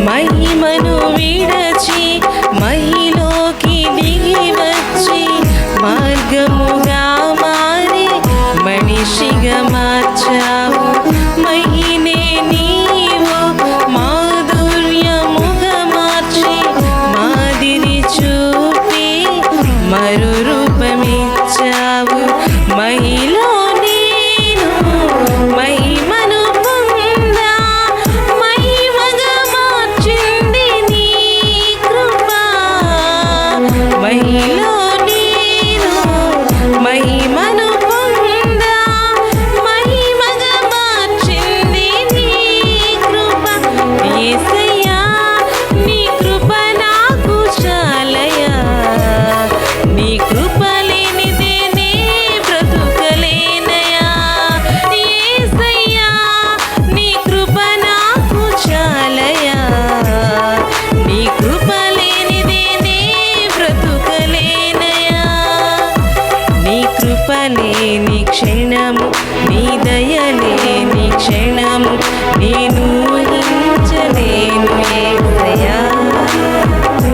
మహిమను విడచి మహిలోకి దిగి వచ్చి మార్గముగా మారి మనిషిగా మార్చావు. మహినే నీవు మాధుర్యముగా మార్చి మాదిరి చూపి మరు రూపమిచ్చావు. మహిలో నేను మహిమను పొందా మహిమగా మార్చింది నీ కృప. మహిలో నేను మహిమను పొందా మహిమగా మార్చింది నీ కృప. యేసయ్యా నీ కృప నాకు చాలయ్యా. నీ కృప లేనిదే నే బ్రతుకలేనయ్యా. యేసయ్యా నీ కృప నాకు చాలయ్యా. నీ కృప లేనిదే నే బ్రతుకలేనయ్యా. నీ కృప లేని క్షణము నీ దయ లేని క్షణము నేను